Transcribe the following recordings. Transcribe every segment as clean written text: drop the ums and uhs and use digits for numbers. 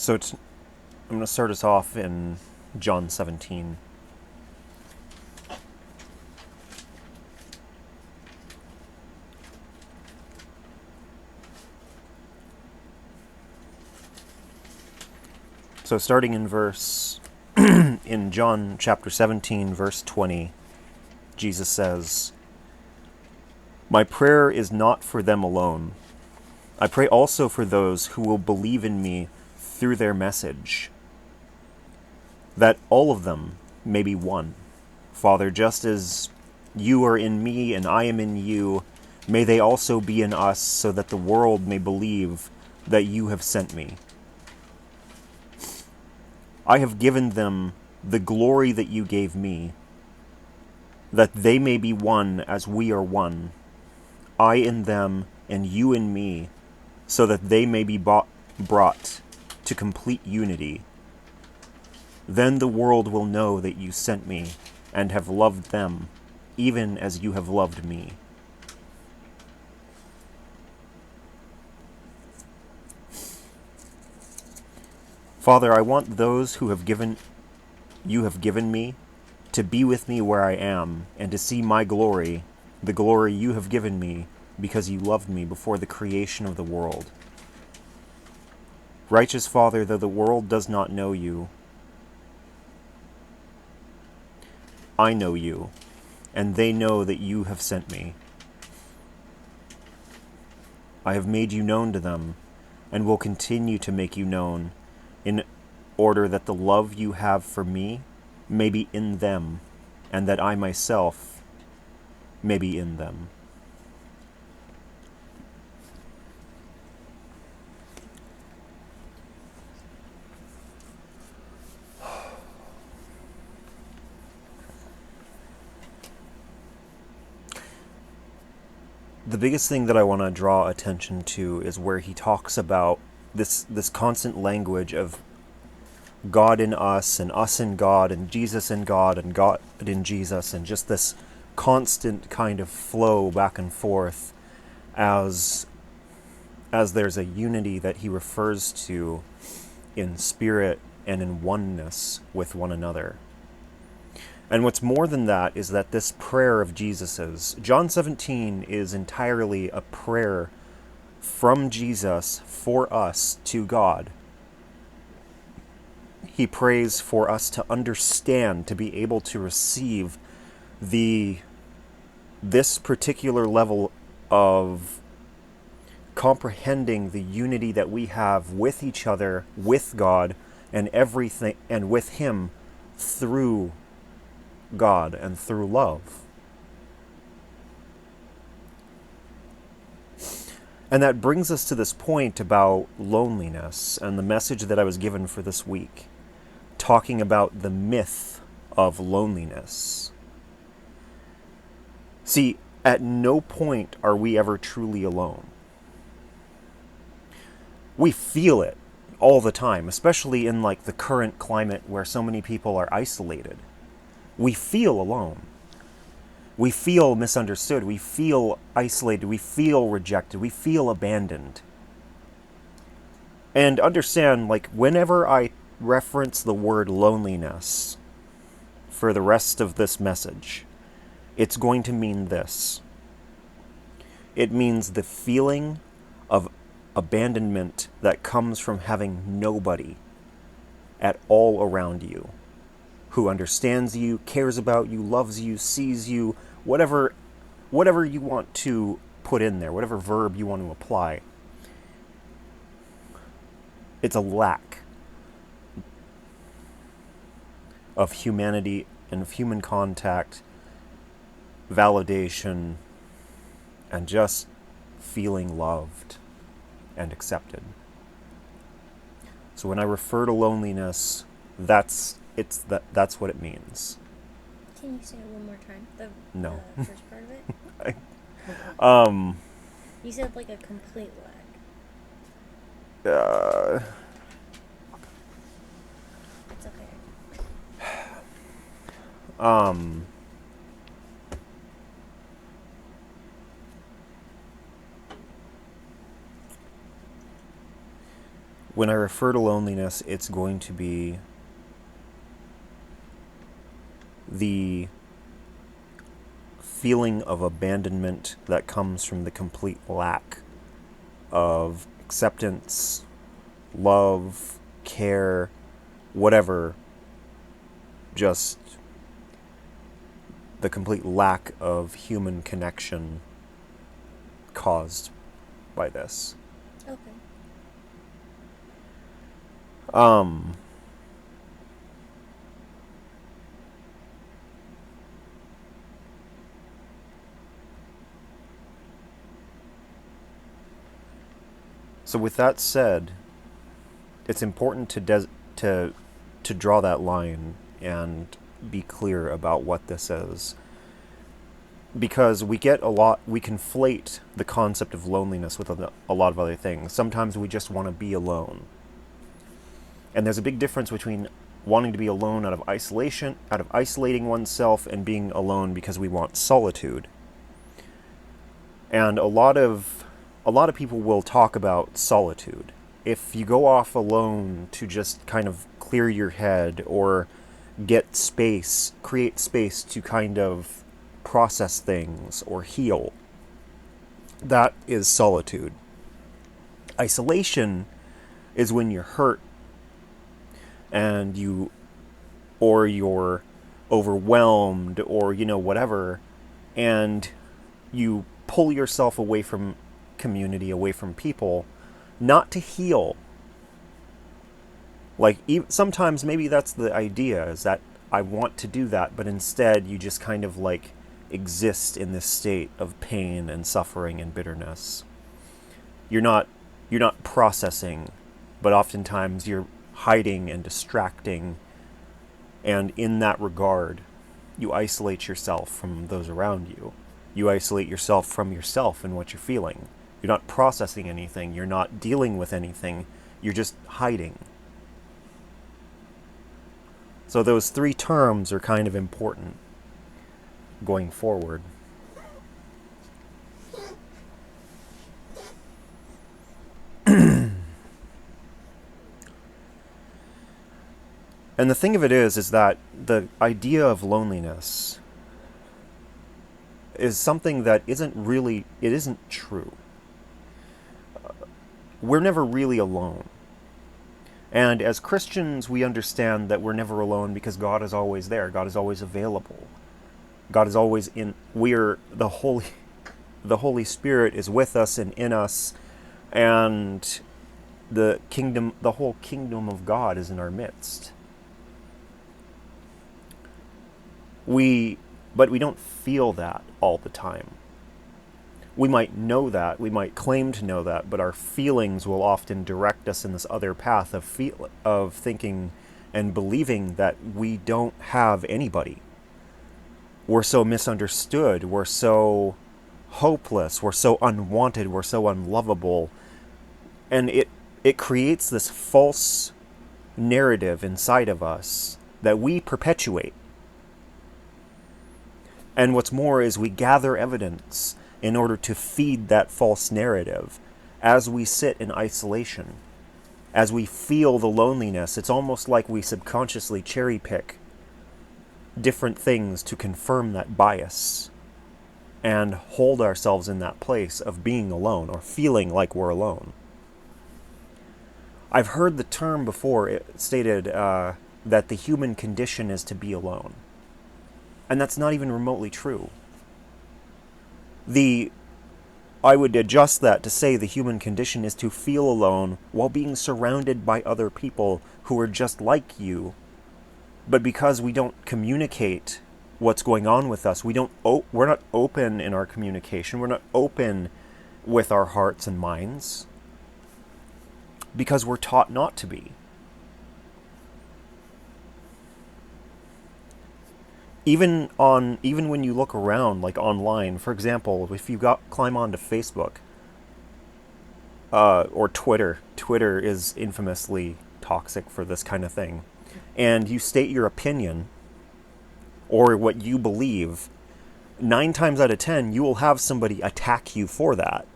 So I'm going to start us off in John 17. So starting in in John chapter 17, verse 20, Jesus says, "My prayer is not for them alone. I pray also for those who will believe in me through their message, that all of them may be one. Father, just as you are in me and I am in you, may they also be in us, so that the world may believe that you have sent me. I have given them the glory that you gave me, that they may be one as we are one, I in them and you in me, so that they may be brought to complete unity. Then the world will know that you sent me and have loved them, even as you have loved me." Father, I want those who you have given me to be with me where I am, and to see my glory, the glory you have given me, because you loved me before the creation of the world. Righteous Father, though the world does not know you, I know you, and they know that you have sent me. I have made you known to them, and will continue to make you known, in order that the love you have for me may be in them, and that I myself may be in them. The biggest thing that I want to draw attention to is where he talks about this constant language of God in us and us in God and Jesus in God and God in Jesus, and just this constant kind of flow back and forth as there's a unity that he refers to in spirit and in oneness with one another. And what's more than that is that this prayer of Jesus's, John 17, is entirely a prayer from Jesus for us to God. He prays for us to understand, to be able to receive this particular level of comprehending the unity that we have with each other, with God, and everything, and with Him through God and through love. And that brings us to this point about loneliness and the message that I was given for this week, talking about the myth of loneliness. See, at no point are we ever truly alone. We feel it all the time, especially in like the current climate where so many people are isolated. We feel alone. We feel misunderstood. We feel isolated. We feel rejected. We feel abandoned. And understand, like, whenever I reference the word loneliness for the rest of this message, it's going to mean this. It means the feeling of abandonment that comes from having nobody at all around you who understands you, cares about you, loves you, sees you, whatever you want to put in there, whatever verb you want to apply. It's a lack of humanity and of human contact, validation, and just feeling loved and accepted. So when I refer to loneliness, that's what it means. Can you say it one more time? No. The first part of it? I, You said like a complete lack. It's okay. When I refer to loneliness, it's going to be the feeling of abandonment that comes from the complete lack of acceptance, love, care, whatever, just the complete lack of human connection caused by this. Okay. So with that said, it's important to draw that line and be clear about what this is. Because we conflate the concept of loneliness with a lot of other things. Sometimes we just want to be alone. And there's a big difference between wanting to be alone out of isolating oneself, and being alone because we want solitude. And a lot of people will talk about solitude. If you go off alone to just kind of clear your head or get space, create space to kind of process things or heal, that is solitude. Isolation is when you're hurt and you're overwhelmed, or whatever, and you pull yourself away from community, away from people, not to heal. Like, sometimes maybe that's the idea, is that I want to do that, but instead you just kind of like exist in this state of pain and suffering and bitterness. You're not processing, but oftentimes you're hiding and distracting, and in that regard, you isolate yourself from those around you. You isolate yourself from yourself and what you're feeling. You're not processing anything. You're not dealing with anything. You're just hiding. So those three terms are kind of important going forward. And the thing of it is that the idea of loneliness is something that it isn't true. We're never really alone. And as Christians, we understand that we're never alone because God is always there. God is always available. God is always the Holy Spirit is with us and in us, and the whole kingdom of God is in our midst. But we don't feel that all the time. We might know that, we might claim to know that, but our feelings will often direct us in this other path of thinking and believing that we don't have anybody. We're so misunderstood, we're so hopeless, we're so unwanted, we're so unlovable. And it creates this false narrative inside of us that we perpetuate. And what's more is we gather evidence in order to feed that false narrative as we sit in isolation. As we feel the loneliness, it's almost like we subconsciously cherry pick different things to confirm that bias and hold ourselves in that place of being alone or feeling like we're alone. I've heard the term before stated that the human condition is to be alone. And that's not even remotely true. I would adjust that to say the human condition is to feel alone while being surrounded by other people who are just like you. But because we don't communicate what's going on with us, we're not open in our communication. We're not open with our hearts and minds because we're taught not to be. Even when you look around, like online, for example, if you climb onto Facebook or Twitter is infamously toxic for this kind of thing, and you state your opinion or what you believe, 9 times out of 10 you will have somebody attack you for that.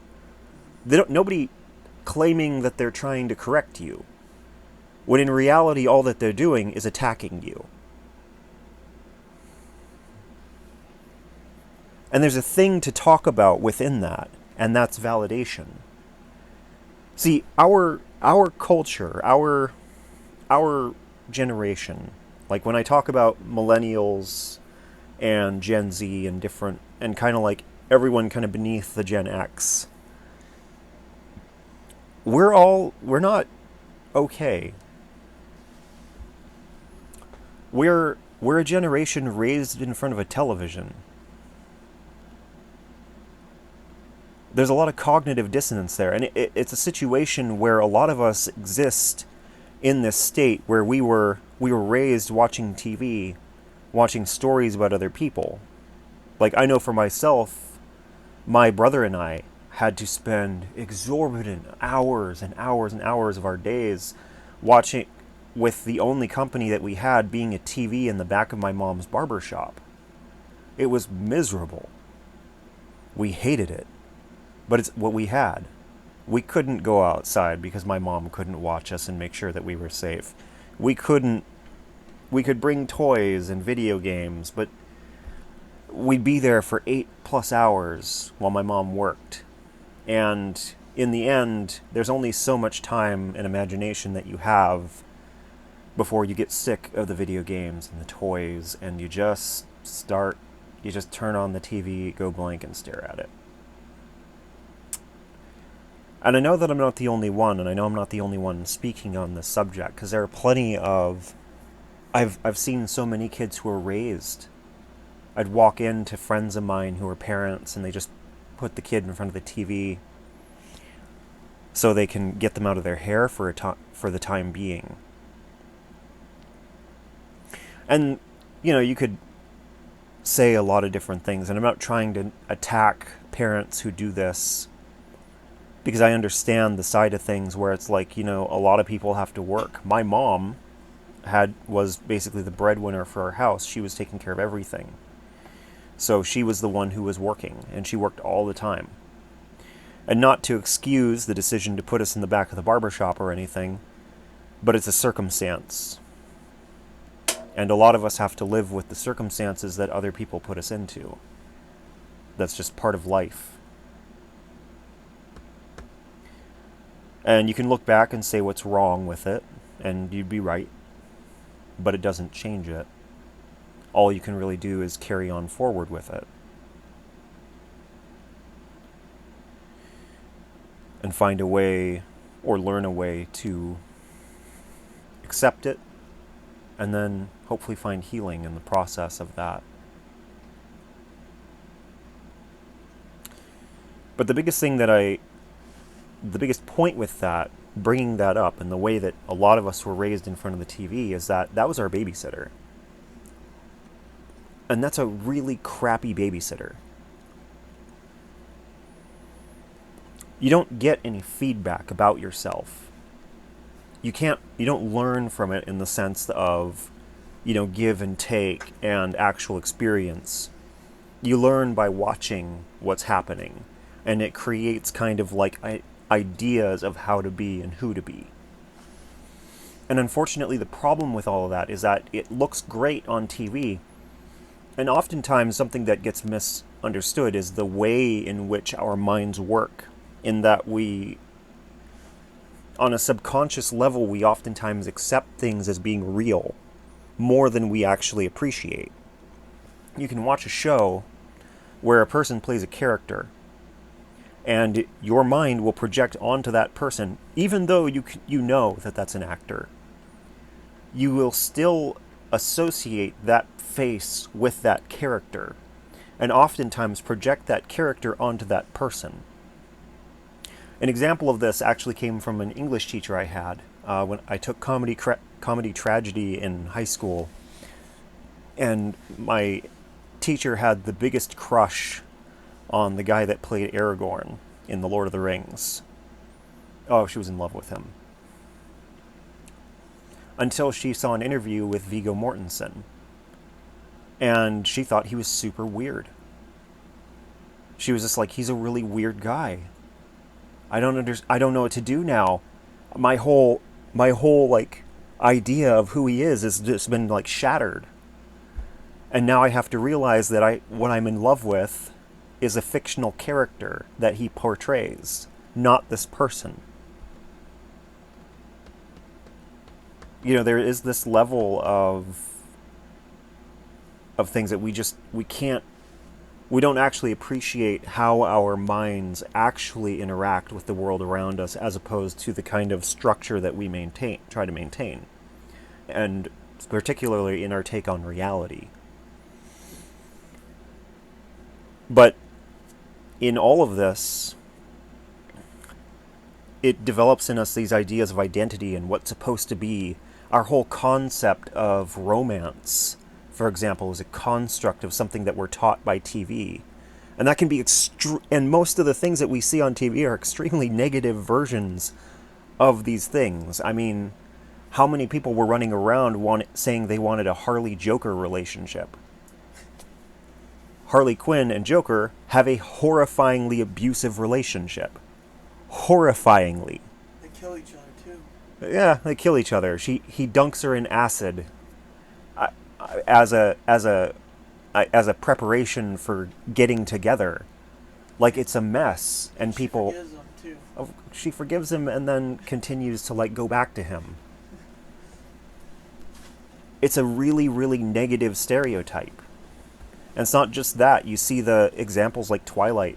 claiming that they're trying to correct you, when in reality all that they're doing is attacking you. And there's a thing to talk about within that, and that's validation. See, our culture, our generation, like when I talk about millennials and Gen Z and different, and kind of like everyone kind of beneath the Gen X, we're not okay. We're a generation raised in front of a television. There's a lot of cognitive dissonance there, and it's a situation where a lot of us exist in this state where we were raised watching TV, watching stories about other people. Like, I know for myself, my brother and I had to spend exorbitant hours and hours and hours of our days watching, with the only company that we had being a TV in the back of my mom's barber shop. It was miserable. We hated it. But it's what we had. We couldn't go outside because my mom couldn't watch us and make sure that we were safe. We could bring toys and video games, but we'd be there for 8+ hours while my mom worked. And in the end, there's only so much time and imagination that you have before you get sick of the video games and the toys, and you just turn on the TV, go blank, and stare at it. And I know that I'm not the only one, and I know I'm not the only one speaking on this subject, because there are plenty of... I've seen so many kids who are raised. I'd walk into friends of mine who are parents, and they just put the kid in front of the TV so they can get them out of their hair for the time being. And, you could say a lot of different things, and I'm not trying to attack parents who do this, because I understand the side of things where it's like, a lot of people have to work. My mom was basically the breadwinner for our house. She was taking care of everything. So she was the one who was working, and she worked all the time. And not to excuse the decision to put us in the back of the barbershop or anything, but it's a circumstance. And a lot of us have to live with the circumstances that other people put us into. That's just part of life. And you can look back and say what's wrong with it, and you'd be right. But it doesn't change it. All you can really do is carry on forward with it. And find a way, or learn a way to accept it, and then hopefully find healing in the process of that. But the biggest point with that, bringing that up, and the way that a lot of us were raised in front of the TV, is that was our babysitter. And that's a really crappy babysitter. You don't get any feedback about yourself. You don't learn from it in the sense of, give and take and actual experience. You learn by watching what's happening, and it creates kind of like ideas of how to be and who to be. And unfortunately, the problem with all of that is that it looks great on TV, and oftentimes something that gets misunderstood is the way in which our minds work, in that we, on a subconscious level, we oftentimes accept things as being real more than we actually appreciate. You can watch a show where a person plays a character, and your mind will project onto that person, even though you know that that's an actor. You will still associate that face with that character, and oftentimes project that character onto that person. An example of this actually came from an English teacher I had when I took comedy tragedy in high school, and my teacher had the biggest crush on the guy that played Aragorn in The Lord of the Rings. Oh, she was in love with him. Until she saw an interview with Viggo Mortensen, and she thought he was super weird. She was just like, he's a really weird guy. I don't know what to do now. My whole like idea of who he is just been like shattered. And now I have to realize that what I'm in love with is a fictional character that he portrays, not this person. There is this level of things that we don't actually appreciate how our minds actually interact with the world around us, as opposed to the kind of structure that we try to maintain, and particularly in our take on reality. But in all of this, it develops in us these ideas of identity and what's supposed to be. Our whole concept of romance, for example, is a construct of something that we're taught by TV. And that can be and most of the things that we see on TV are extremely negative versions of these things. I mean, how many people were running around saying they wanted a Harley Joker relationship? Harley Quinn and Joker have a horrifyingly abusive relationship. Horrifyingly. They kill each other too. Yeah, they kill each other. He dunks her in acid as a preparation for getting together. Like, it's a mess, and people. She forgives him too. Oh, she forgives him and then continues to like go back to him. It's a really, really negative stereotype. And it's not just that. You see the examples like Twilight.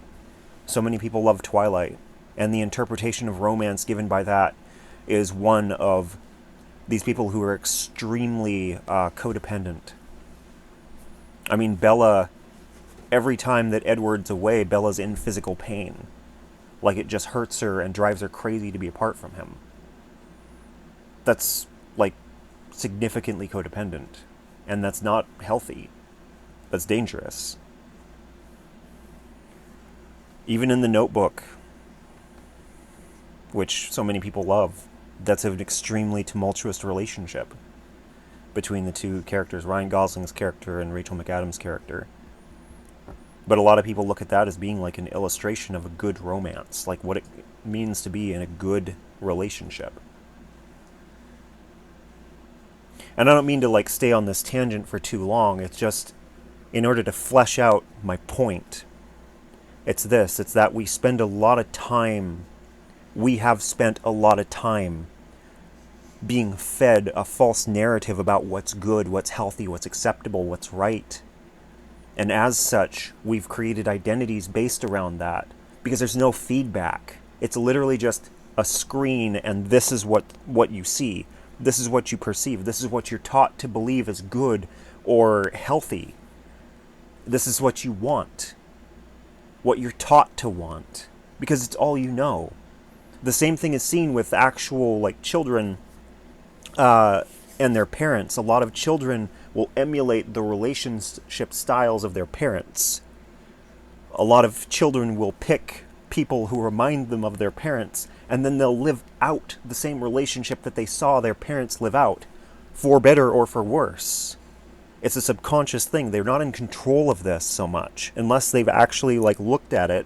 So many people love Twilight. And the interpretation of romance given by that is one of these people who are extremely codependent. I mean, Bella, every time that Edward's away, Bella's in physical pain. Like, it just hurts her and drives her crazy to be apart from him. That's, like, significantly codependent. And that's not healthy. That's dangerous. Even in The Notebook, which so many people love, that's an extremely tumultuous relationship between the two characters, Ryan Gosling's character and Rachel McAdams' character. But a lot of people look at that as being like an illustration of a good romance, like what it means to be in a good relationship. And I don't mean to like stay on this tangent for too long. It's just in order to flesh out my point. It's that we have spent a lot of time being fed a false narrative about what's good, what's healthy, what's acceptable, what's right. And as such, we've created identities based around that because there's no feedback. It's literally just a screen, and this is what you see. This is what you perceive. This is what you're taught to believe is good or healthy. This is what you want. What you're taught to want. Because it's all you know. The same thing is seen with actual like children and their parents. A lot of children will emulate the relationship styles of their parents. A lot of children will pick people who remind them of their parents, and then they'll live out the same relationship that they saw their parents live out, for better or for worse. It's a subconscious thing. They're not in control of this so much, unless they've actually like looked at it,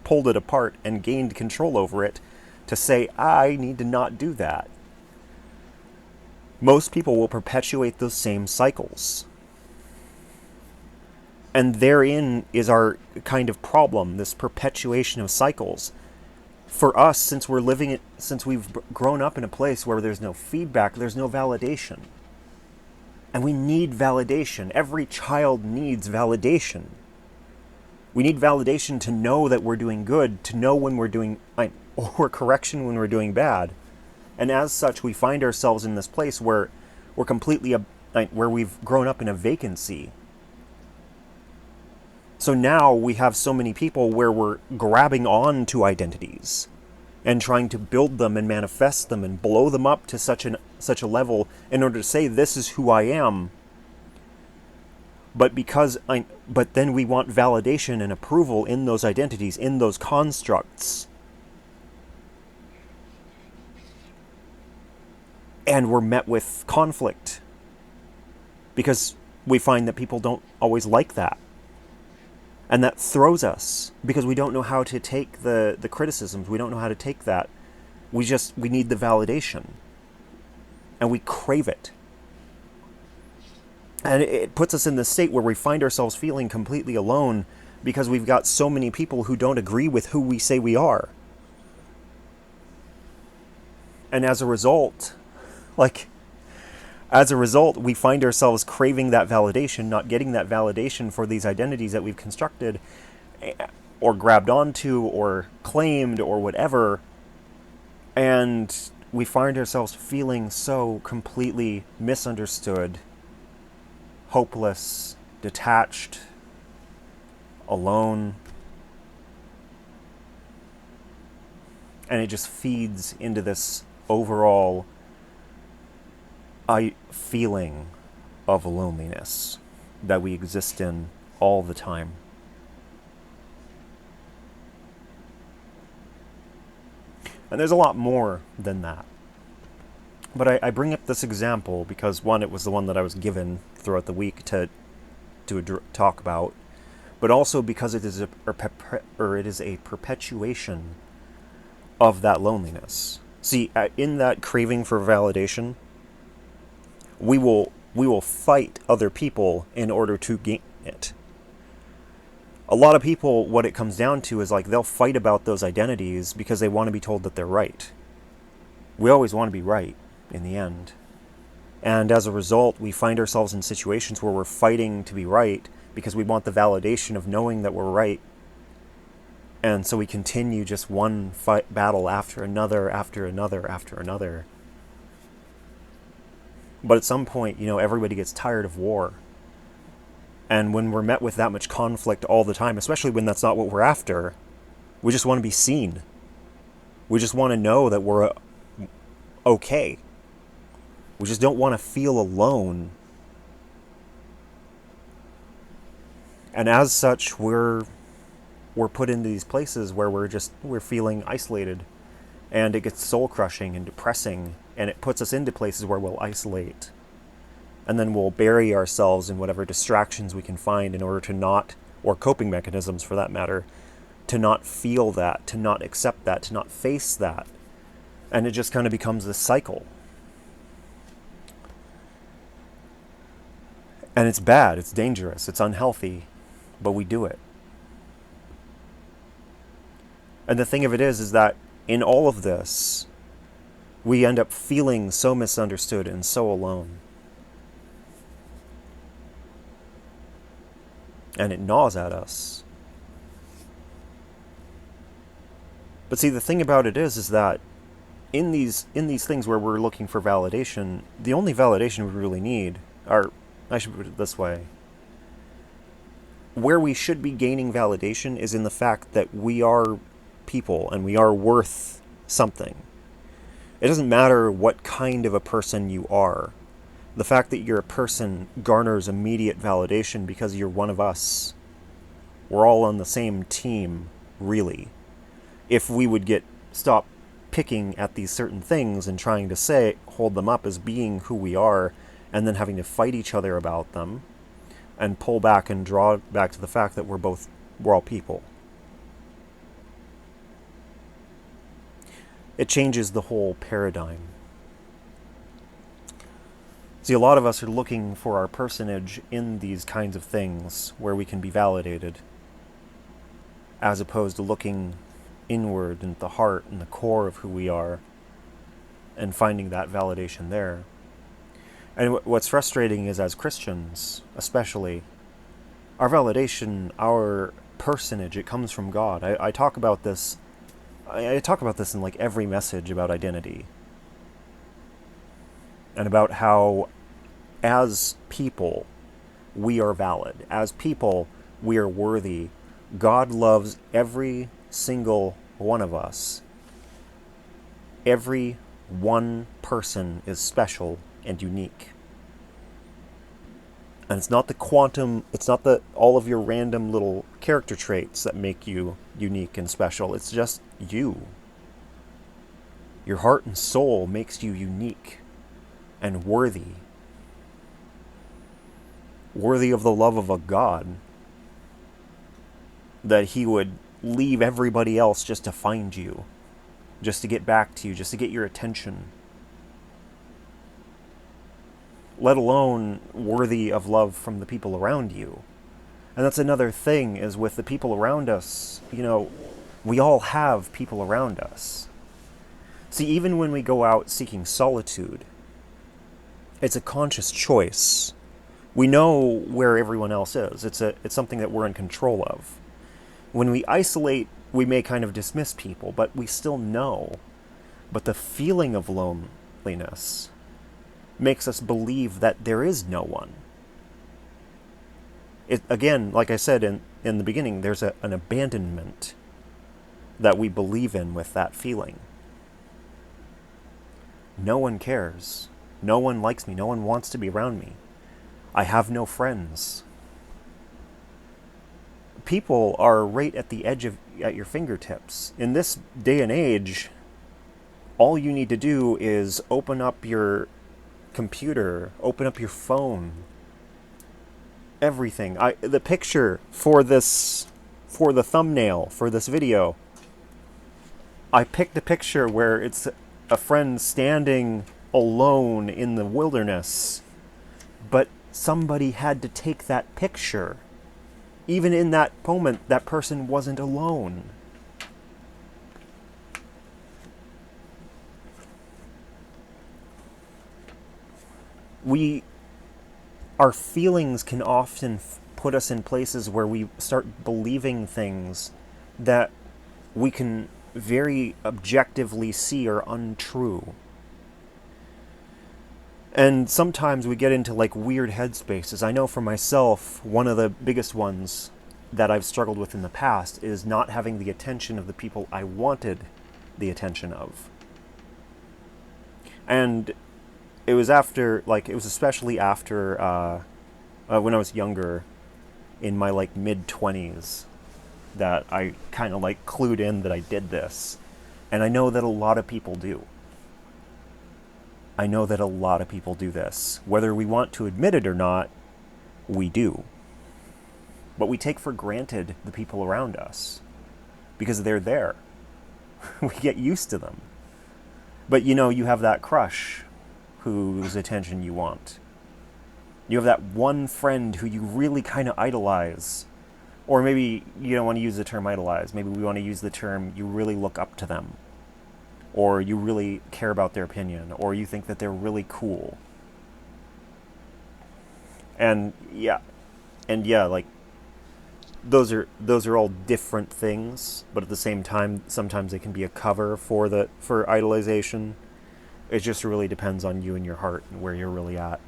pulled it apart, and gained control over it to say, I need to not do that. Most people will perpetuate those same cycles. And therein is our kind of problem, this perpetuation of cycles. For us, since we've grown up in a place where there's no feedback, there's no validation. And we need validation. Every child needs validation. We need validation to know that we're doing good, to know when we're doing, or correction when we're doing bad. And as such, we find ourselves in this place where we're where we've grown up in a vacancy. So now we have so many people where we're grabbing on to identities and trying to build them and manifest them and blow them up to such a level in order to say, this is who I am. But then we want validation and approval in those identities, in those constructs. And we're met with conflict because we find that people don't always like that. And that throws us because we don't know how to take the criticisms. We don't know how to take that. We need the validation. And we crave it. And it puts us in this state where we find ourselves feeling completely alone because we've got so many people who don't agree with who we say we are. And as a result, we find ourselves craving that validation, not getting that validation for these identities that we've constructed or grabbed onto or claimed or whatever. And we find ourselves feeling so completely misunderstood, hopeless, detached, alone. And it just feeds into this overall feeling of loneliness that we exist in all the time. And there's a lot more than that. But I bring up this example because, one, it was the one that I was given throughout the week to talk about, but also because it is a perpetuation of that loneliness. See, in that craving for validation, we will fight other people in order to gain it. A lot of people, what it comes down to is they'll fight about those identities because they want to be told that they're right. We always want to be right in the end. And as a result, we find ourselves in situations where we're fighting to be right because we want the validation of knowing that we're right. And so we continue just one battle after another, after another, after another. But at some point, everybody gets tired of war. And when we're met with that much conflict all the time, especially when that's not what we're after, we just want to be seen. We just want to know that we're okay. We just don't want to feel alone. And as such, we're put into these places where we're feeling isolated, and it gets soul crushing and depressing, and it puts us into places where we'll isolate. And then we'll bury ourselves in whatever distractions we can find in order to not, or coping mechanisms for that matter, to not feel that, to not accept that, to not face that. And it just kind of becomes this cycle. And it's bad, it's dangerous, it's unhealthy, but we do it. And the thing of it is that in all of this, we end up feeling so misunderstood and so alone. And it gnaws at us. But see, the thing about it is that in these things where we're looking for validation, the only validation we really need are, I should put it this way, where we should be gaining validation is in the fact that we are people and we are worth something. It doesn't matter what kind of a person you are. The fact that you're a person garners immediate validation because you're one of us. We're all on the same team, really. If we would stop picking at these certain things and trying to hold them up as being who we are, and then having to fight each other about them, and pull back and draw back to the fact that we're all people. It changes the whole paradigm. See, a lot of us are looking for our personage in these kinds of things where we can be validated, as opposed to looking inward into the heart and the core of who we are and finding that validation there. And what's frustrating is, as Christians, especially, our validation, our personage, it comes from God. I talk about this. I talk about this in every message about identity, and about how, as people, we are valid. As people, we are worthy. God loves every single one of us. Every one person is special and unique. And it's not it's not all of your random little character traits that make you unique and special. It's just you. Your heart and soul makes you unique and worthy. Worthy of the love of a God. that he would leave everybody else just to find you, just to get back to you, just to get your attention, let alone worthy of love from the people around you. And that's another thing, is with the people around us, we all have people around us. See, even when we go out seeking solitude, it's a conscious choice. We know where everyone else is. It's something that we're in control of. When we isolate, we may kind of dismiss people, but we still know. But the feeling of loneliness makes us believe that there is no one. Again, like I said in the beginning, there's an abandonment that we believe in with that feeling. No one cares. No one likes me. No one wants to be around me. I have no friends. People are right at the edge at your fingertips. In this day and age, all you need to do is open up your computer, open up your phone, everything. The picture for the thumbnail for this video, I picked a picture where it's a friend standing alone in the wilderness, but somebody had to take that picture. Even in that moment, that person wasn't alone. Our feelings can often put us in places where we start believing things that we can very objectively see are untrue. And sometimes we get into like weird headspaces. I know for myself, one of the biggest ones that I've struggled with in the past is not having the attention of the people I wanted the attention of. And it was especially after when I was younger, in my like mid-20s, that I kind of like clued in that I did this. And I know that a lot of people do. I know that a lot of people do this. Whether we want to admit it or not, we do. But we take for granted the people around us because they're there. We get used to them. But you have that crush whose attention you want. You have that one friend who you really kind of idolize. Or maybe you don't want to use the term idolize. Maybe we want to use the term you really look up to them. Or you really care about their opinion, or you think that they're really cool. And like those are all different things, but at the same time, sometimes they can be a cover for idolization. It just really depends on you and your heart and where you're really at.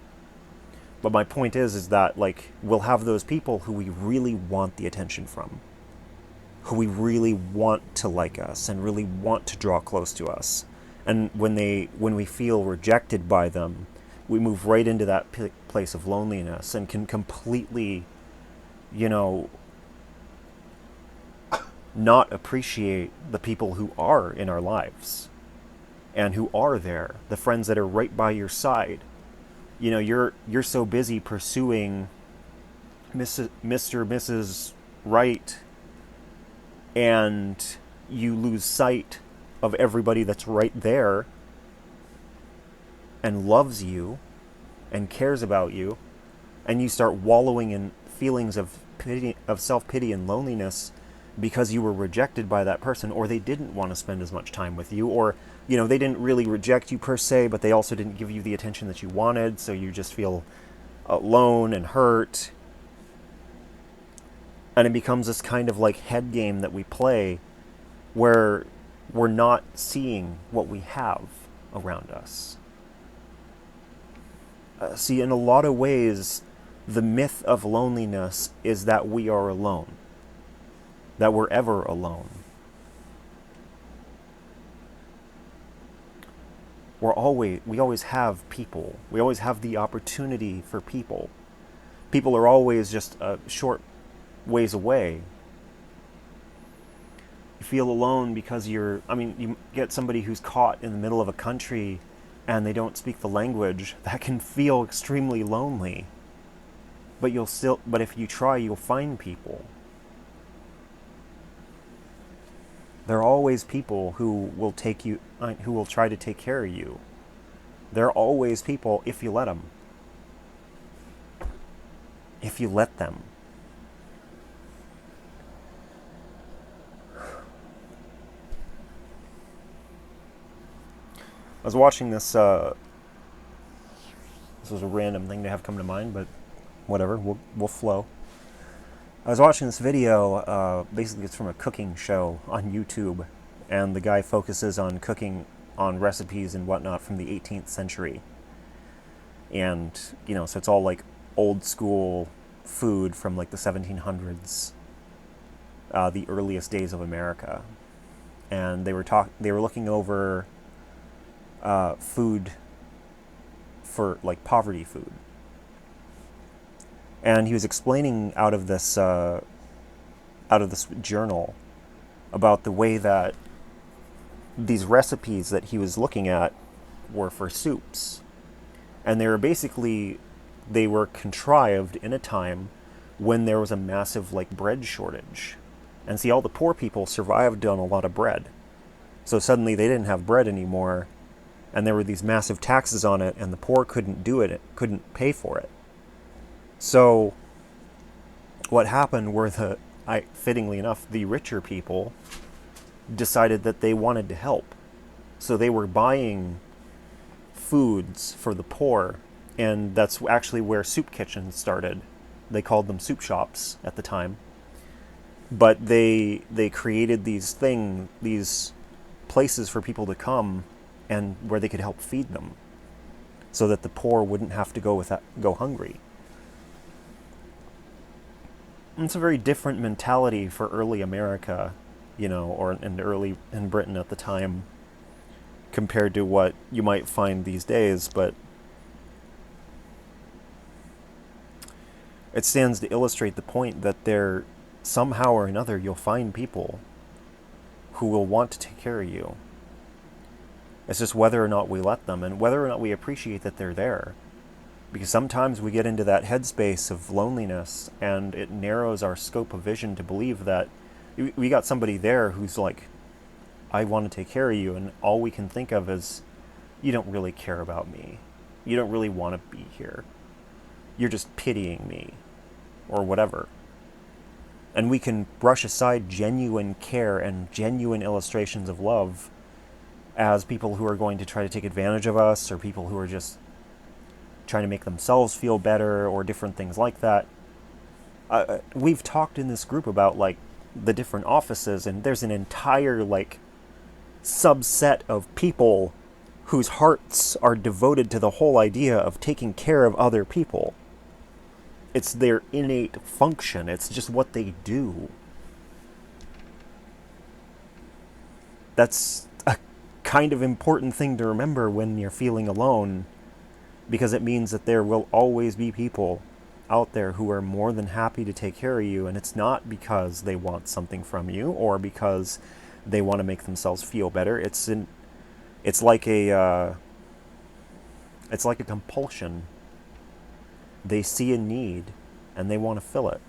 But my point is that like we'll have those people who we really want the attention from, who we really want to like us and really want to draw close to us. And when we feel rejected by them, we move right into that place of loneliness and can completely, not appreciate the people who are in our lives and who are there, the friends that are right by your side. You're so busy pursuing Mr. Mrs. Right, and you lose sight of everybody that's right there and loves you and cares about you, and you start wallowing in feelings of self-pity and loneliness because you were rejected by that person, or they didn't want to spend as much time with you, or they didn't really reject you per se, but they also didn't give you the attention that you wanted, so you just feel alone and hurt. And it becomes this kind of like head game that we play where we're not seeing what we have around us. See, in a lot of ways, the myth of loneliness is that we are alone, that we're ever alone. We always have people. We always have the opportunity for people. People are always just a short ways away. You feel alone because you get somebody who's caught in the middle of a country and they don't speak the language. That can feel extremely lonely. But if you try, you'll find people. There are always people who will try to take care of you. There are always people if you let them. If you let them. I was watching this. This was a random thing to have come to mind, but whatever. We'll flow. I was watching this video. Basically, it's from a cooking show on YouTube, and the guy focuses on cooking on recipes and whatnot from the 18th century. And so it's all like old school food from like the 1700s, the earliest days of America. And they were looking over food for like poverty food. And he was explaining out of this journal about the way that these recipes that he was looking at were for soups. And they were contrived in a time when there was a massive like bread shortage. And see, all the poor people survived on a lot of bread. So suddenly they didn't have bread anymore, and there were these massive taxes on it, and the poor couldn't do it, couldn't pay for it. So what happened were fittingly enough, the richer people decided that they wanted to help. So they were buying foods for the poor, and that's actually where soup kitchens started. They called them soup shops at the time. But they created these places for people to come and where they could help feed them, so that the poor wouldn't have to go hungry. And it's a very different mentality for early America, or in Britain at the time, compared to what you might find these days. But it stands to illustrate the point that there, somehow or another, you'll find people who will want to take care of you. It's just whether or not we let them, and whether or not we appreciate that they're there. Because sometimes we get into that headspace of loneliness, and it narrows our scope of vision to believe that we got somebody there who's like, I want to take care of you, and all we can think of is, you don't really care about me. You don't really want to be here. You're just pitying me, or whatever. And we can brush aside genuine care and genuine illustrations of love as people who are going to try to take advantage of us, or people who are just trying to make themselves feel better, or different things like that. We've talked in this group about like the different offices, and there's an entire like subset of people whose hearts are devoted to the whole idea of taking care of other people. It's their innate function. It's just what they do. That's a kind of important thing to remember when you're feeling alone, because it means that there will always be people out there who are more than happy to take care of you, and it's not because they want something from you or because they want to make themselves feel better. It's like a compulsion. They see a need and they want to fill it.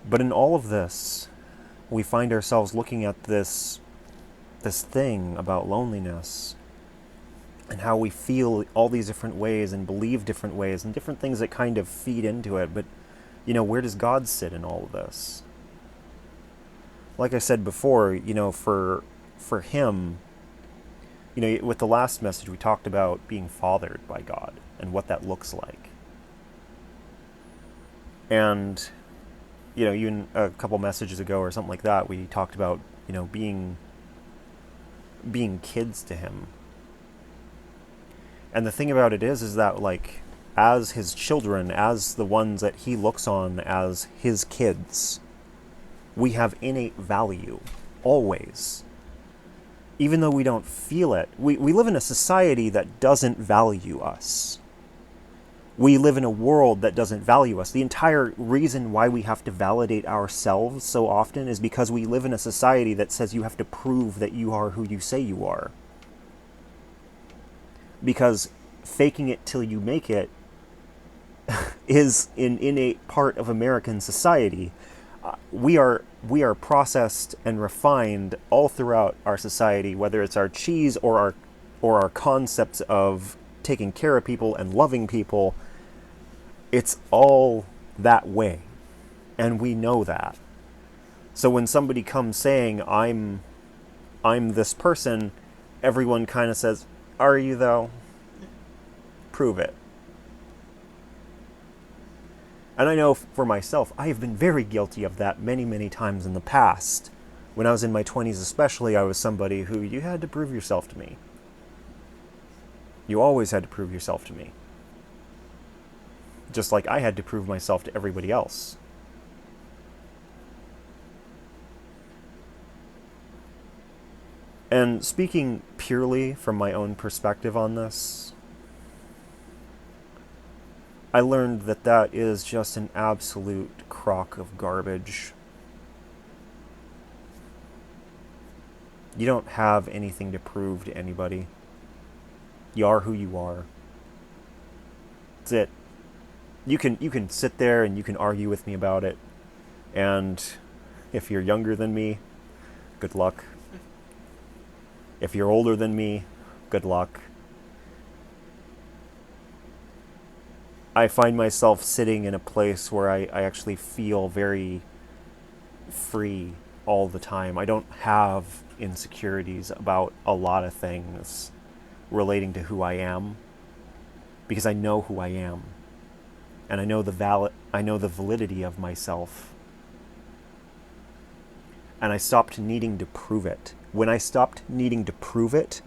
But in all of this, we find ourselves looking at this thing about loneliness, and how we feel all these different ways and believe different ways and different things that kind of feed into it. But, where does God sit in all of this? Like I said before, for him, with the last message, we talked about being fathered by God and what that looks like. And, even a couple messages ago or something like that, we talked about, being kids to him. And the thing about it is that, like, as his children, as the ones that he looks on as his kids, we have innate value, always. Even though we don't feel it. We live in a society that doesn't value us. We live in a world that doesn't value us. The entire reason why we have to validate ourselves so often is because we live in a society that says you have to prove that you are who you say you are. Because faking it till you make it is an innate part of American society. We are processed and refined all throughout our society, whether it's our cheese or our concepts of taking care of people and loving people. It's all that way, and we know that. So when somebody comes saying I'm this person, everyone kind of says, "Are you though? Prove it." And I know for myself, I have been very guilty of that many, many times in the past. When I was in my 20s especially, I was somebody who you had to prove yourself to me. You always had to prove yourself to me. Just like I had to prove myself to everybody else. And speaking purely from my own perspective on this, I learned that that is just an absolute crock of garbage. You don't have anything to prove to anybody. You are who you are. That's it. You can sit there and you can argue with me about it. And if you're younger than me, good luck. If you're older than me, good luck. I find myself sitting in a place where I actually feel very free all the time. I don't have insecurities about a lot of things relating to who I am, because I know who I am, and I know the validity of myself, and I stopped needing to prove it. When I stopped needing to prove it,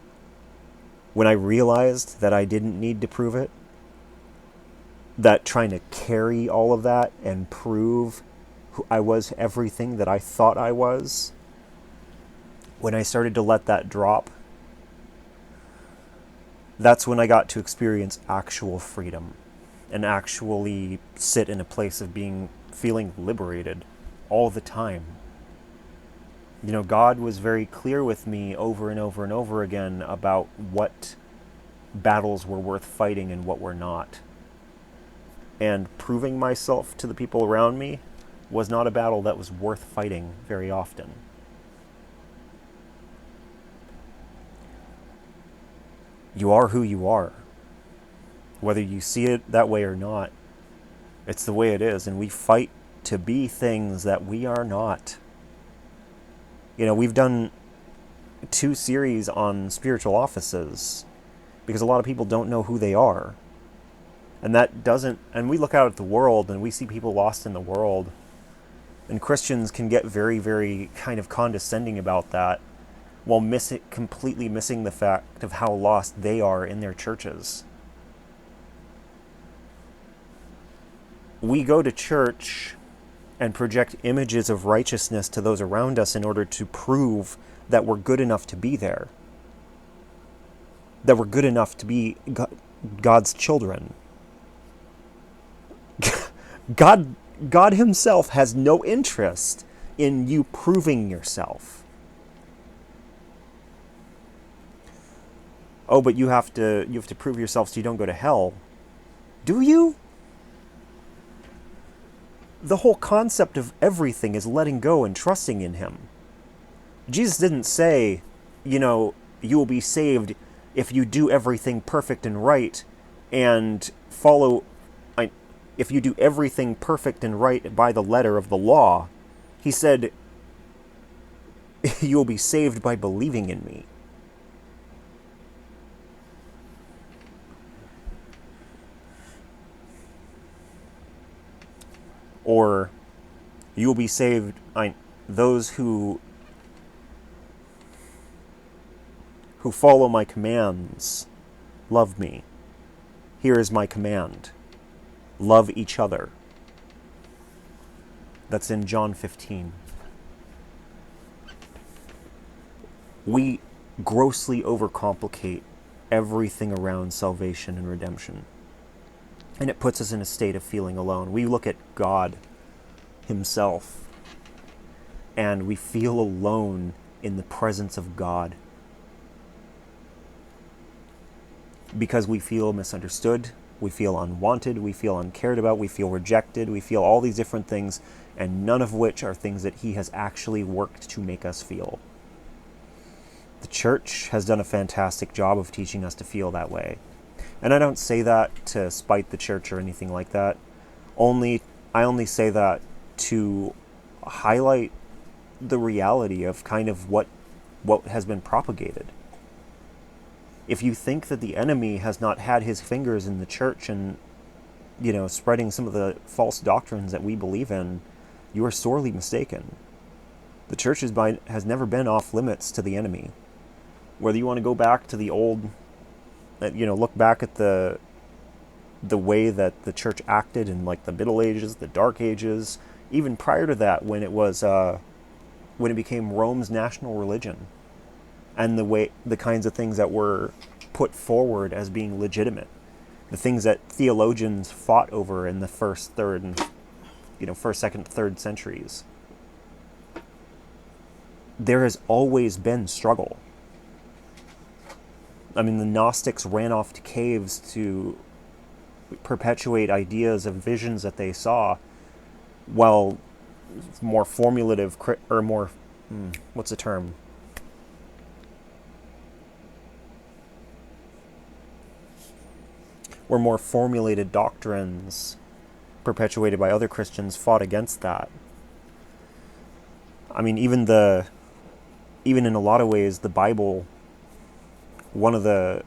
when I realized that I didn't need to prove it, that trying to carry all of that and prove who I was everything that I thought I was, when I started to let that drop, that's when I got to experience actual freedom and actually sit in a place of feeling liberated all the time. You know, God was very clear with me over and over and over again about what battles were worth fighting and what were not. And proving myself to the people around me was not a battle that was worth fighting very often. You are who you are. Whether you see it that way or not, it's the way it is. And we fight to be things that we are not. You know, we've done 2 series on spiritual offices because a lot of people don't know who they are. And we look out at the world and we see people lost in the world. And Christians can get very, very kind of condescending about that, while completely missing the fact of how lost they are in their churches. We go to church and project images of righteousness to those around us in order to prove that we're good enough to be there. That we're good enough to be God's children. God himself has no interest in you proving yourself. Oh, but you have to prove yourself so you don't go to hell. Do you? The whole concept of everything is letting go and trusting in him. Jesus didn't say, you will be saved if you do everything perfect and right and if you do everything perfect and right by the letter of the law. He said, you will be saved by believing in me. Or you will be saved, those who follow my commands love me. Here is my command. Love each other. That's in John 15. We grossly overcomplicate everything around salvation and redemption. And it puts us in a state of feeling alone. We look at God himself, and we feel alone in the presence of God. because we feel misunderstood, we feel unwanted, we feel uncared about, we feel rejected, we feel all these different things, and none of which are things that he has actually worked to make us feel. The church has done a fantastic job of teaching us to feel that way. And I don't say that to spite the church or anything like that. I only say that to highlight the reality of kind of what has been propagated. If you think that the enemy has not had his fingers in the church and, spreading some of the false doctrines that we believe in, you are sorely mistaken. The church has never been off limits to the enemy. Whether you want to go back to the old, look back at the way that the church acted in like the Middle Ages, the Dark Ages, even prior to that, when it became Rome's national religion, and the kinds of things that were put forward as being legitimate, the things that theologians fought over in the first, second, third centuries. There has always been struggle. I mean, the Gnostics ran off to caves to perpetuate ideas of visions that they saw, while more formulative, or more, what's the term? Where more formulated doctrines perpetuated by other Christians fought against that. I mean, even in a lot of ways, the Bible, one of the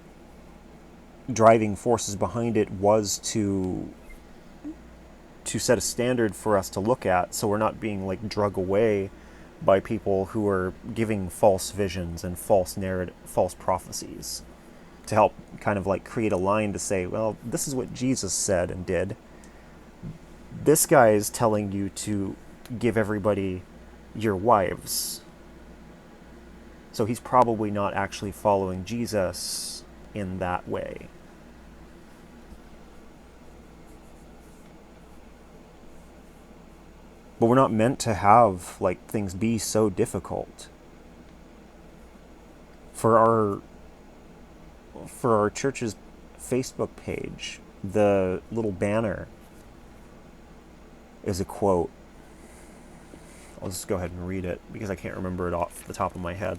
driving forces behind it was to set a standard for us to look at, so we're not being like drug away by people who are giving false visions and false prophecies, to help kind of like create a line to say, well, this is what Jesus said and did. This guy is telling you to give everybody your wives, so he's probably not actually following Jesus in that way. But we're not meant to have like things be so difficult. For our church's Facebook page, the little banner is a quote. I'll just go ahead and read it because I can't remember it off the top of my head.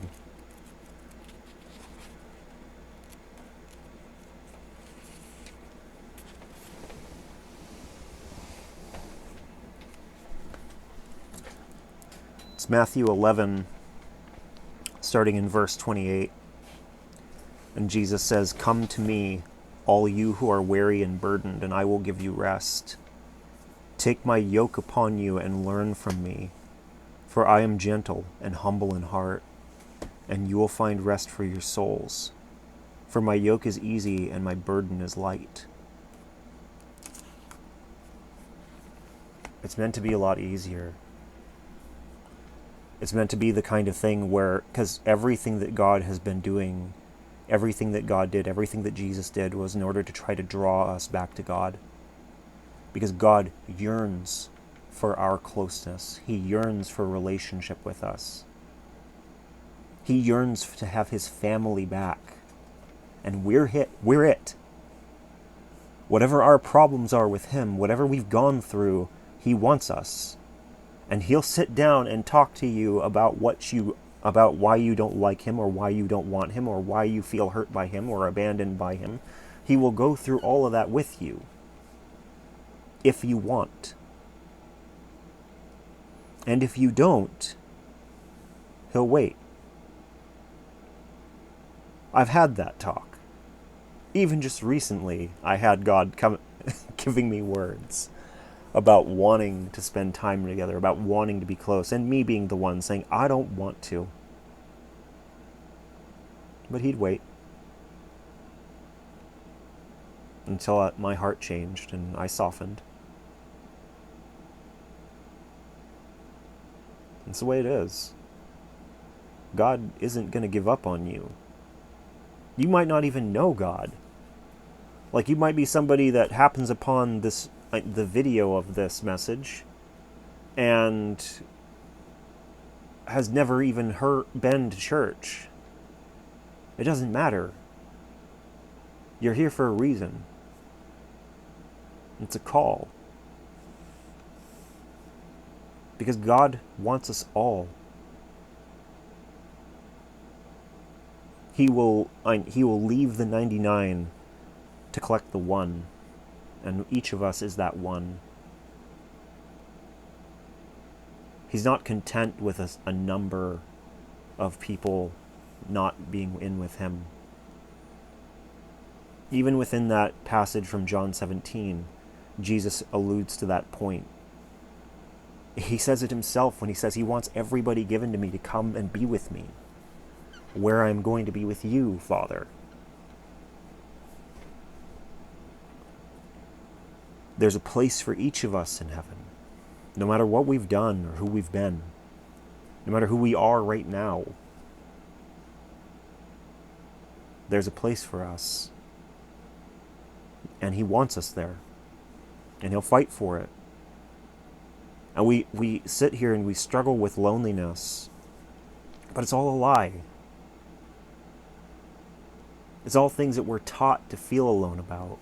It's Matthew 11, starting in verse 28. And Jesus says, "Come to me, all you who are weary and burdened, and I will give you rest. Take my yoke upon you and learn from me, for I am gentle and humble in heart, and you will find rest for your souls. For my yoke is easy and my burden is light." It's meant to be a lot easier. It's meant to be the kind of thing where, because everything that God has been doing, everything that God did, everything that Jesus did was in order to try to draw us back to God. Because God yearns for our closeness. He yearns for relationship with us. He yearns to have his family back. And we're it. Whatever our problems are with him, whatever we've gone through, he wants us. And he'll sit down and talk to you about why you don't like him, or why you don't want him, or why you feel hurt by him or abandoned by him. He will go through all of that with you, if you want. And if you don't, he'll wait. I've had that talk. Even just recently, I had God come giving me words about wanting to spend time together, about wanting to be close, and me being the one saying, I don't want to. But he'd wait until my heart changed and I softened. That's the way it is. God isn't going to give up on you. You might not even know God. Like, you might be somebody that happens upon this, like, the video of this message, and has never even been to church. It doesn't matter. You're here for a reason. It's a call. Because God wants us all. He will leave the 99 to collect the one, and each of us is that one. He's not content with a number of people not being in with him. Even within that passage from John 17, Jesus alludes to that point. He says it himself when he says he wants everybody given to me to come and be with me, where I'm going to be with you, Father. There's a place for each of us in heaven, no matter what we've done or who we've been, no matter who we are right now. There's a place for us, and he wants us there, and he'll fight for it. And we sit here and we struggle with loneliness, but it's all a lie. It's all things that we're taught to feel alone about,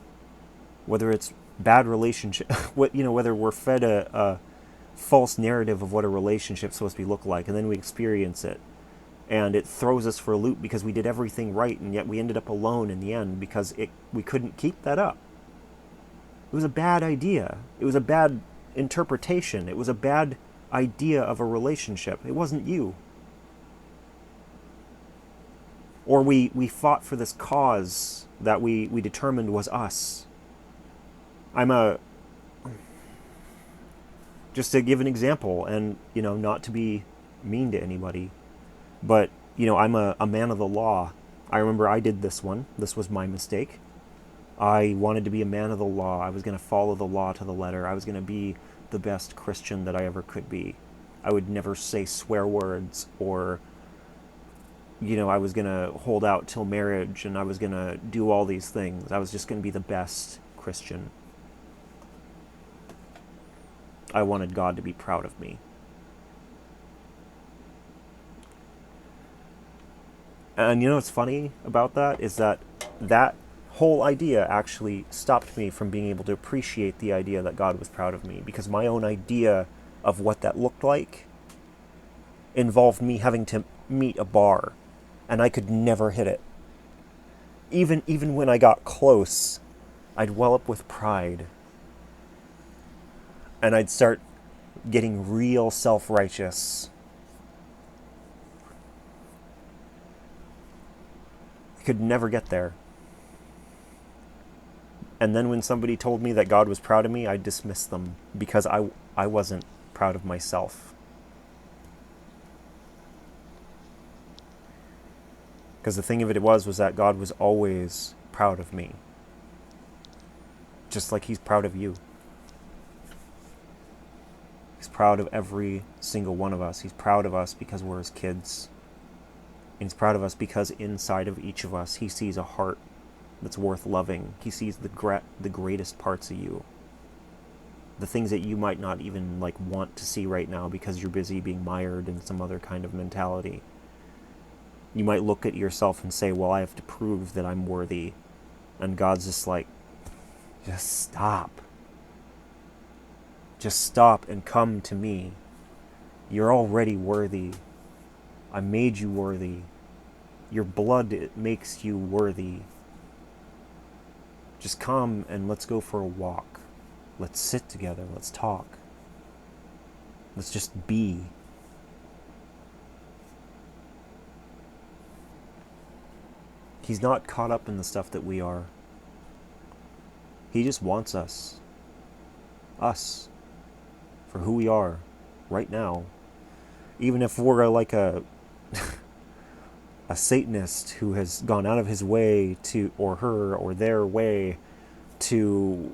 whether it's bad relationship, whether we're fed a false narrative of what a relationship's supposed to look like, and then we experience it, and it throws us for a loop because we did everything right, and yet we ended up alone in the end because we couldn't keep that up. It was a bad idea. It was a bad interpretation. It was a bad idea of a relationship. It wasn't you. Or we fought for this cause that we determined was us. Just to give an example, and not to be mean to anybody, but I'm a man of the law. I remember I did this one. This was my mistake. I wanted to be a man of the law. I was going to follow the law to the letter. I was going to be the best Christian that I ever could be. I would never say swear words, or I was going to hold out till marriage, and I was going to do all these things. I was just going to be the best Christian. I wanted God to be proud of me. And what's funny about that is that whole idea actually stopped me from being able to appreciate the idea that God was proud of me, because my own idea of what that looked like involved me having to meet a bar, and I could never hit it. Even when I got close, I'd well up with pride, and I'd start getting real self-righteous. I could never get there. And then when somebody told me that God was proud of me, I dismissed them because I wasn't proud of myself. Because the thing of it was that God was always proud of me. Just like he's proud of you. He's proud of every single one of us. He's proud of us because we're his kids. And he's proud of us because inside of each of us, he sees a heart that's worth loving. He sees the greatest parts of you. The things that you might not even want to see right now because you're busy being mired in some other kind of mentality. You might look at yourself and say, well, I have to prove that I'm worthy. And God's just just stop. Just stop and come to me. You're already worthy. I made you worthy. Your blood makes you worthy. Just come and let's go for a walk. Let's sit together. Let's talk. Let's just be. He's not caught up in the stuff that we are. He just wants us. Us. For who we are. Right now. Even if we're like a Satanist who has gone out of his way to, or her, or their way to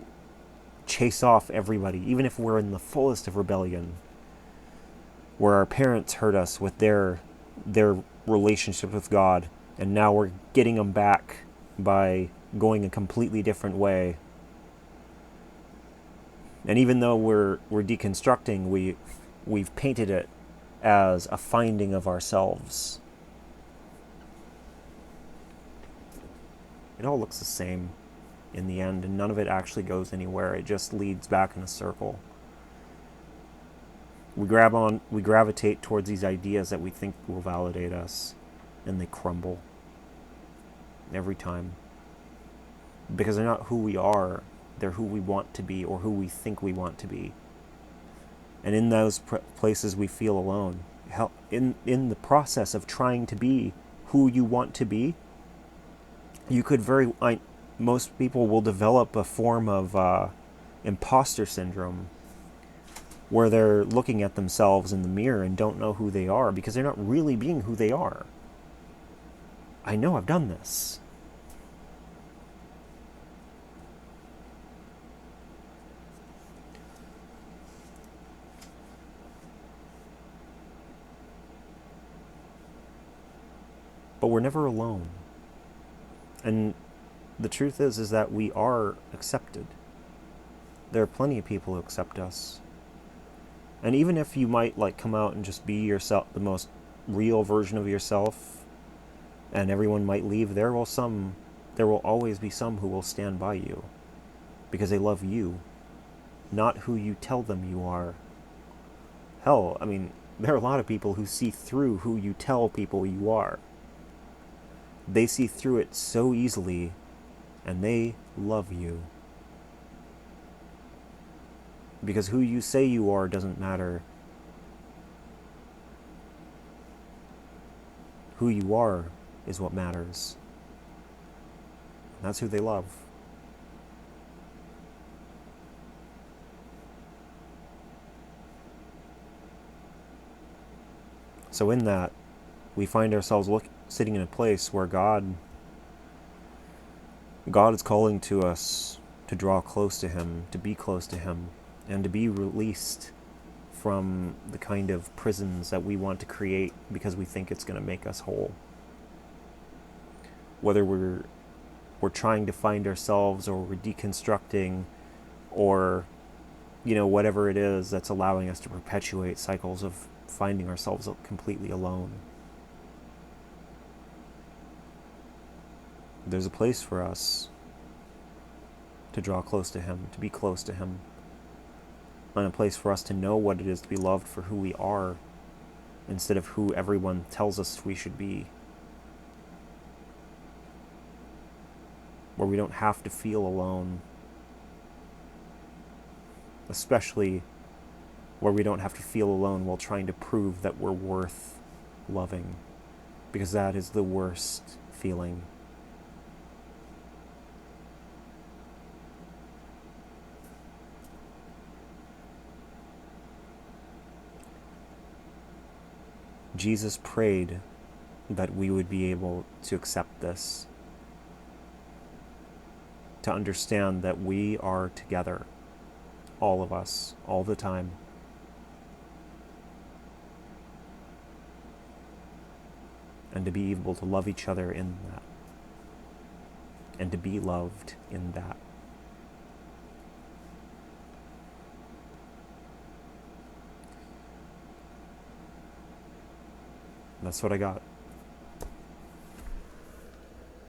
chase off everybody, even if we're in the fullest of rebellion, where our parents hurt us with their relationship with God, and now we're getting them back by going a completely different way. And even though we're deconstructing, we've painted it as a finding of ourselves. it all looks the same in the end, and none of it actually goes anywhere. It just leads back in a circle. We gravitate towards these ideas that we think will validate us, and they crumble every time. Because they're not who we are, they're who we want to be, or who we think we want to be. And in those places we feel alone. In the process of trying to be who you want to be, you could most people will develop a form of imposter syndrome, where they're looking at themselves in the mirror and don't know who they are because they're not really being who they are. I know I've done this. But we're never alone. And the truth is that we are accepted. There are plenty of people who accept us. And even if you might come out and just be yourself, the most real version of yourself, and everyone might leave, there will always be some who will stand by you because they love you, not who you tell them you are. Hell, I mean, there are a lot of people who see through who you tell people you are. They see through it so easily, and they love you. Because who you say you are doesn't matter. Who you are is what matters. And that's who they love. So in that, we find ourselves sitting in a place where God is calling to us to draw close to Him, to be close to Him, and to be released from the kind of prisons that we want to create because we think it's going to make us whole. Whether we're trying to find ourselves, or we're deconstructing, or whatever it is that's allowing us to perpetuate cycles of finding ourselves completely alone. There's a place for us to draw close to Him, to be close to Him, and a place for us to know what it is to be loved for who we are, instead of who everyone tells us we should be. Where we don't have to feel alone. Especially where we don't have to feel alone while trying to prove that we're worth loving. Because that is the worst feeling. Jesus prayed that we would be able to accept this, to understand that we are together, all of us, all the time. And to be able to love each other in that, and to be loved in that. That's what I got.